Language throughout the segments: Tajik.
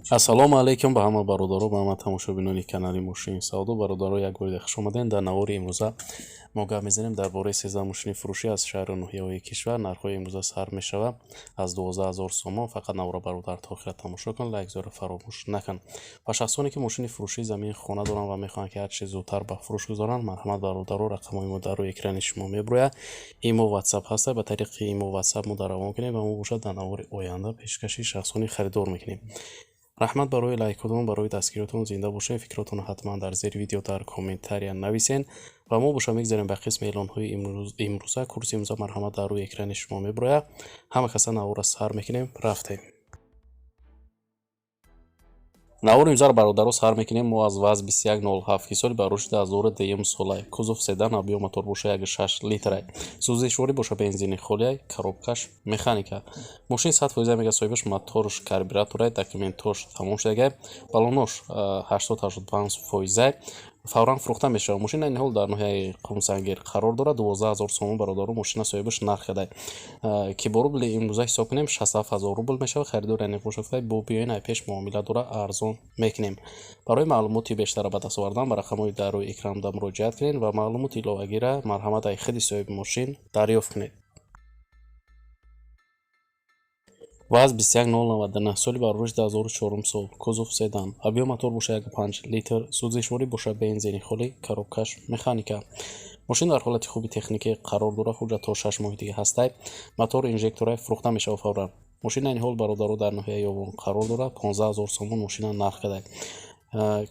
ассалому алайкум ба ҳама бародаро, ба ҳама тамошобинони канали мошини савдо. Бародаро, як бори хуш омадед. Дар навори имрӯза мо гап мезанем дар бораи 13 мошини фурӯшӣ аз шаҳру ноҳияҳои кишвар. Нархҳои имрӯза сар мешавад аз 12000 сомон. Фақат навора бародар то охира тамошо кун, лайк зора фаромӯш накун. Ба шахсоне ки мошини фурӯшӣ замини хона доранд ва мехоҳанд ки ҳар чӣ зудтар ба фурӯш гузоранд, марҳамат бародаро, рақамҳои мо дар рӯи экрани шумо меброяд. Имо WhatsApp ҳаста. Ба тариқи имо WhatsApp мо равон кунед ва мо бошад дар навори оянда пешкаши шахсони харидор мекунем. раҳмат барои лайкотон, барои дастгиротон зинда бошед. Фикротонро ҳатман дар зери видео дар комментария нависен ва мо боша мегзарем ба қисми эълонҳои имрӯза. курси имрӯза марҳамат дар рӯи экрани шумо меброяд. ҳама каса навора сар мекунем, рафтем. навори имрӯзаро бародаро сар мекунем. мо аз ВАЗ 2107 ки соли ба рушди аз дори дуюм солай. кузов седан, объем мотор боша 1.6 литрай. сӯзишворӣ боша бензини холияй, коробкаш механика. мошин 100% мега соҳибаш моторш карбюраторай, документош тамом шудагай, балонош 80-85%. фавран фурӯхта мешавад. мошина ин ҳол дар ноҳияи қумсангир қарор дорад. 12000 сомон бародаро мошина соҳибаш нарх кардай. ки бо рубли имрӯза ҳисоб кунем 67000 рубл мешавад. харидори ани бошафтай бо биёин ай пеш муомила дора арзон мекунем. барои маълумоти бештара ба даст овардан ба рақамҳои дар рӯи экранда муроҷиат кунед ва маълумоти иловагира марҳамат ай худи соҳиби мошин дарёфт кунед. ВАЗ 21099 соли ба рушди 1400 сол. кузов седан, объем мотор боша 1.5 литр. сӯзишворӣ боша бензини холӣ, коробкаш механика. мошин дар ҳолати хуби техникӣ қарор дорад. ҳуҷҷат то 6 моҳи дига ҳастай. мотор инжекторай фурӯхта мешавад фавран. мошина ин ҳол бародаро дар ноҳияи ёвон қарор дорад. 15000 сомон мошина нарх кардай.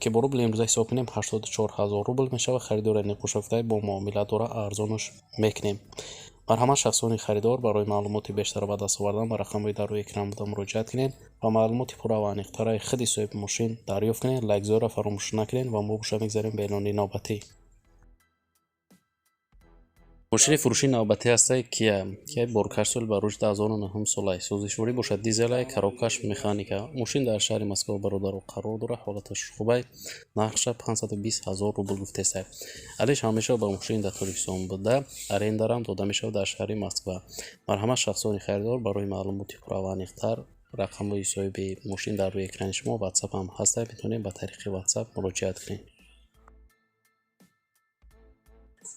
ки бо рубли имрӯза ҳисоб кунем 84000 рубл мешавад. харидори нақошафтай бо муомила дора арзонаш мекунем. марҳамат шахсони харидор, барои маълумоти бештар ба даст овардан ба рақамҳои дар рӯи экран буда муроҷиат кунед ва маълумоти пурра ва аниқтараи худи соҳиби мошин дарёфт кунед. лайкзора фаромӯш накунед ва мо боша мегзарем ба эълони навбатӣ. мошини фурӯши навбатӣ ҳастай кия боркаш соли ба рушди 1900 солай. сӯзишворӣ бошад дизелай, коробкаш механика. мошин дар шаҳри Москва бародаро қарор дорад. ҳолаташ хубай. нархша 520000 рубл гуфтесай. алиш ҳамеша ба мошин дар торифсон буда арендарам дода мешавад дар шаҳри Москва. марҳамат шахсони харидор, барои маълумоти пурра ва аниқтар рақамҳои соҳиби мошин дар рӯи экрани шумо WhatsApp ҳам ҳастай. метавонед ба тариқи WhatsApp муроҷиат кунед.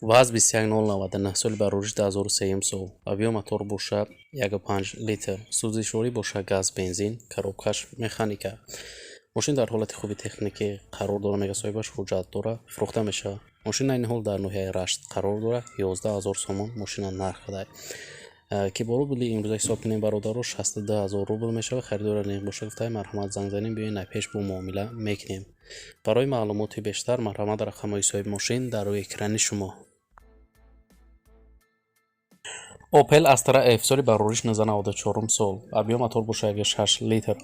ВАЗ 21099 соли ба рушди 1300 сол. объем мотор боша 1.5 литр. сӯзишворӣ боша газ бензин, коробкаш механика. мошин дар ҳолати хуби техникӣ қарор дора. мега соҳибаш ҳуҷҷат дора. фурӯхта мешавад. мошина ин ҳол дар ноҳияи Рашт қарор дора. 11000 сомон мошина нарх кардай. ки бо рубли имрӯза ҳисоб кунем бародаро 62000 рубл мешавад. харидори ниқ боша гуфтай марҳамат занг занем, биёин ай пеш бо муомила мекунем. барои маълумоти бештар марҳамат рақамҳои соҳиби мошин дар рӯи экрани шумо. Opel Astra F соли ба рушди 1994 сол. объем мотор боша 1.6 литр.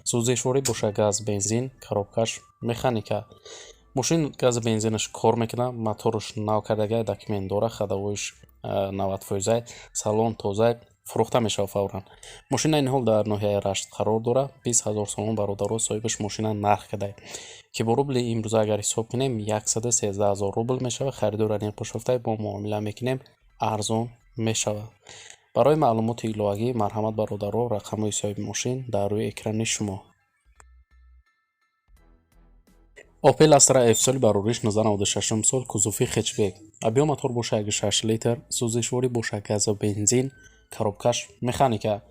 сӯзишворӣ боша газ бензин, коробкаш механика. мошин гази бензинаш кор мекунад. моторш нав кардагай, документ дора. ходовойш 90%. салон тоза, фурӯхта мешавад фавран. мошина ин ҳол дар ноҳияи Рашт қарор дора. 20000 сомон бародаро соҳибаш мошина нарх кардай. ки бо рубли имрӯза агар ҳисоб кунем 113000 рубл мешавад. харидори ниқ бошафтай бо муомила мекунем, арзон мешавад. барои маълумоти иловагӣ марҳамат бародаро, рақамҳои соҳиби мошин дар рӯи экрани шумо. Opel Astra F соли ба рушди 1996 сол. кузови хетчбек, объем мотор боша 1.6 литр. сӯзишворӣ боша газа бензин, коробкаш механика.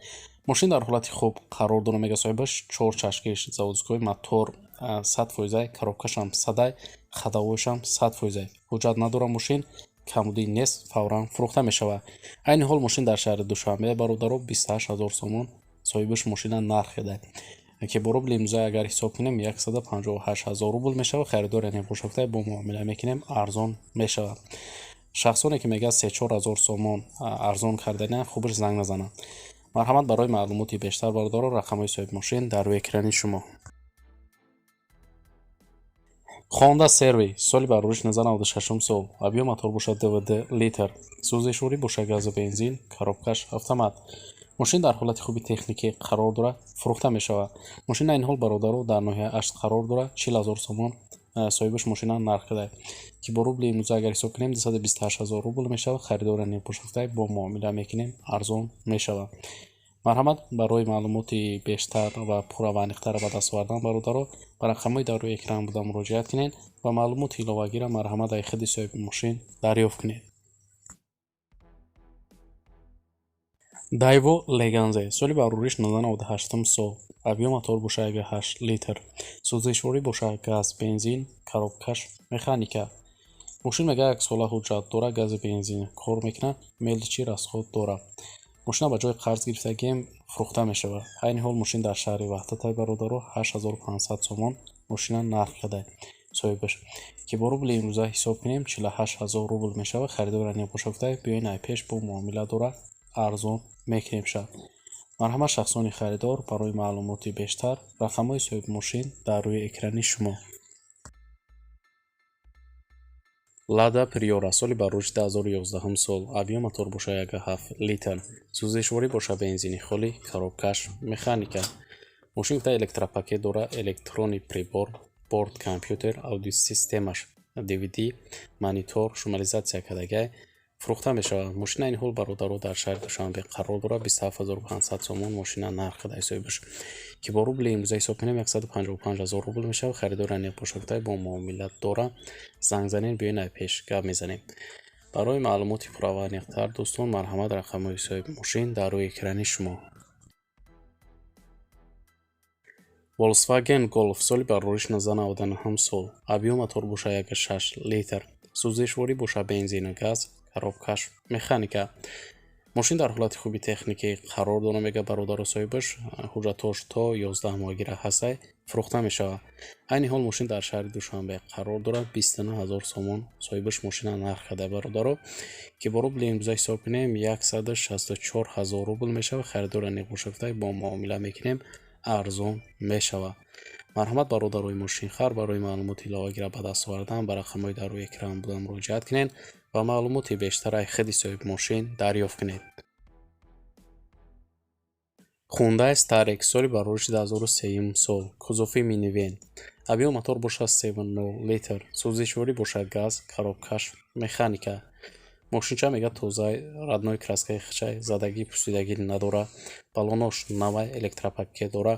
мошин дар ҳолати хуб қарор дора. мега соҳибаш 4 чашкиш заводской, мотор 100%, коробкашам 100, ходовойшам 100%. ҳуҷҷат надора мошин, камуди нест, фавран фурӯхта мешавад. айни ҳол мошин дар шаҳри Душанбе бародаро 28000 сомон соҳибаш мошина нарх кардай. ки бо рубли имрӯза агар ҳисоб кунем 158000 рубл мешавад. харидори ниқ бошафтай бо муомила мекунем, арзон мешавад. шахсоне ки мегӯяд 3-4000 сомон арзон карданиян, хубаш занг назананд. марҳамат барои маълумоти бештар бародаро, рақамҳои соҳиби мошин дар рӯи экрани шумо. Honda Servi соли ба рушди 1996 сол. объем мотор боша 2 литр. сӯзишворӣ боша гази бензин, коробкаш автомат. мошин дар ҳолати хуби техникӣ қарор дора. фурӯхта мешавад. мошина ин ҳол бародаро дар ноҳияи Ашт қарор дора. 40000 сомон соҳибаш мошина нарх кардай. ки бо рубли имрӯза агар ҳисоб кунем 228000 рубл мешавад. харидори ниқ бошафтай бо муомила мекунем, арзон мешавад. марҳамат барои маълумоти бештар ва пураваниқтар ба даст овардан бародаро ба рақамҳои дар рӯи экран буда муроҷиат кунед ва маълумоти иловагиро марҳамат дар худи соҳиби мошин дарёфт кунед. Дайво Леганзе соли барориш 1998 сол. Объем мотор бошад 8 литр. Сӯзишворӣ бошад газ, бензин, коробкаш, механика. Мошин мега 1 сола ҳуҷҷат дора, гази бензин кор мекунад, меличи расход дора. Мошина ба ҷои қарз гирифтагием фурӯхта мешавад. Айни ҳол мошин дар шаҳри Ваҳдатай бародаро 8500 сомон мошина нарх кардае соҳибаш, ки бо рубли имрӯза ҳисоб кунем 48000 рубл мешавад. Харидора небошафтай биёин айпеш бо муомила дора арзон мекунем шад. марҳамат шахсони харидор барои маълумоти бештар рақамҳои соҳиби мошин дар рӯи экрани шумо. Лада Приора соли барориши 2011 сол. Объем мотор бошад 1.7 литр. Сӯзишворӣ бошад бензини холӣ, коробкаш, механика. Мошин та электропакет дора, электрони прибор, борд компютер, аудиосистемаш, DVD, монитор, шумализатсия кардагай фурӯхта мешавад. Мошина айни ҳол бародаро дар шаҳри Душанбе қарор дора. 27500 сомон мошина нарх кардае соҳибаш, ки бо рубли имрӯза ҳисоб кунем 155000 рубл мешавад. Харидора небошафтай бо муомилат дора занг занем биёин айпеш гап мезанем. барои маълумоти пураваниқтар дӯстон марҳамат рақамҳои соҳиби мошин дар рӯи экрани шумо. Volkswagen Golf соли барориш 1999 сол. Объем мотор бошад 1.6 литр. Сӯзишворӣ бошад бензину газ, коробкаш, механика. мошин дар ҳолати хуби техникӣ қарор дора мега бародаро соҳибаш. ҳуҷҷатош то 11 моҳигира ҳастай фурӯхта мешавад. айни ҳол мошин дар шаҳри Душанбе қарор дорад. 29000 сомон соҳибаш мошина нарх кардае бародаро, ки бо рубли имрӯза ҳисоб кунем 164000 рубл мешавад. харидора небошафтай бо муомила мекунем арзон мешавад. марҳамат бародарои мошинхар барои маълумоти иловагиро ба даст овардан ба рақамҳои дар рӯи экран буда муроҷиат кунед ва маълумоти бештара худи соҳиби мошин дарёфт кунед. Hyundai Starex соли барориши 2003 сол. Кузофи минивен. Объем мотор бошад 7.0 литр. Сӯзишворӣ бошад газ, коробкаш, механика. мошинча мега тоза, радной краскаи хичай, задагӣ пусидагӣ надора, балонош навай, электропакет дора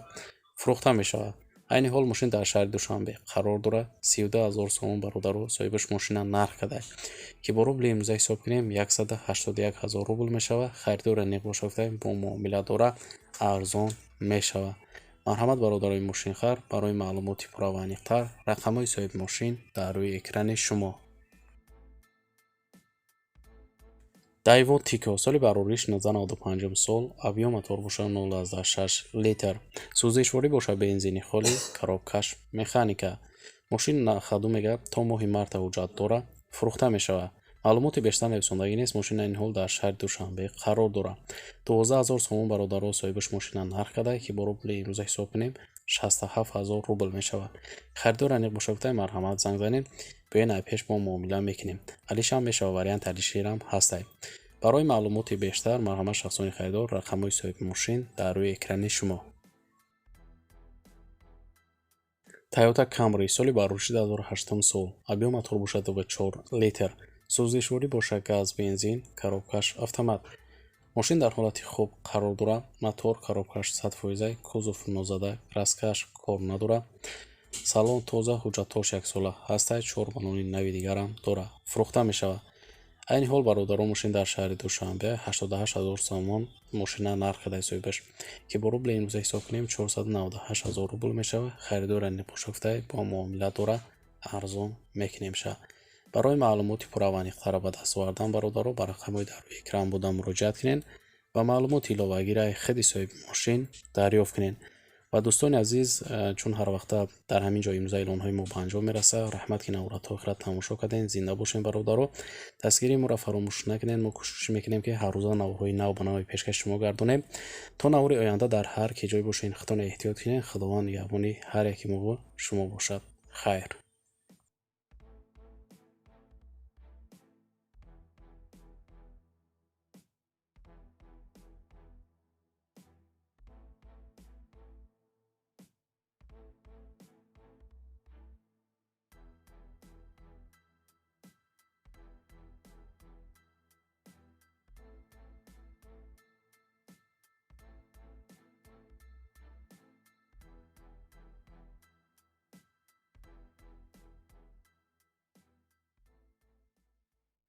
фурӯхта мешавад. айни ҳол мошин дар шаҳри Душанбе қарор дора. 32000 сомон бародаро соҳибаш мошина нарх кардае, ки бо рубли имрӯза ҳисоб кунем 181000 рубл мешавад. харидора небошафтай бо муомила дора арзон мешавад. марҳамат бародарои мошинхар барои маълумоти пураваниқтар рақамҳои соҳиби мошин дар рӯи экрани шумо. Дайво Тико соли барориш 1995 сол. Объем мотор бошад 0.6 литр. Сӯзишворӣ бошад бензини холӣ, коробкаш, механика. мошин нахаду мега то моҳи марта ҳуҷҷат дора фурӯхта мешавад. маълумоти бештар нависондагӣ нест. мошин айни ҳол дар шаҳри Душанбе қарор дора. 12000 сомон бародаро соҳибаш мошина нарх кардае, ки бо рубли имрӯза ҳисоб кунем 67000 рубл мешавад. харидора небошафтай марҳамат занг занем биёин айпеш бо муомила мекунем. алишам мешавад, вариант алиширам ҳастай. барои маълумоти бештар марҳамат шахсони харидор рақамҳои соҳиби мошин дар рӯи экрани шумо. Toyota Camry соли барориши 2008 сол. Объем мотор бошад 2.4 литр. Сӯзишворӣ бошад газ, бензин, коробкаш, автомат. мошин дар ҳолати хуб қарор дора. мотор, коробкаш 100%, кузов нозада, краскаш кор надора. салон тоза, ҳуҷҷатош 1 сола ҳастай, 4 балони нави дигарам дора фурӯхта мешавад. айни ҳол бародаро мошин дар шаҳри Душанбе 88000 сомон мошина нарх кардае соҳибаш, ки бо рубли имрӯза ҳисоб кунем 498000 рубл мешавад. харидора небошафтай бо муомила дора арзон мекунем шад. барои маълумоти пураваниқтара ба даст овардан бародаро ба рақамҳои дар рӯи экран буда муроҷиат кунед ва маълумоти иловагиро худи соҳиби мошин дарёфт кунед. ва дӯстони азиз, чун ҳар вақта дар ҳамин ҷо имрӯза эълонҳои мо ба анҷом мерасад, раҳмат ки навора то охира тамошо кардем. зинда бошем бародаро. дастгирии моро фаромӯш накунед. мо кӯшиш мекунем ки ҳар рӯза навораҳои нав ба нави пешкаши шумо гардонем. то навори оянда дар ҳар ки ҷой бошед худтон эҳтиёт кунед. худованд нигаҳбони ҳар яки мо шумо бошад. хайр.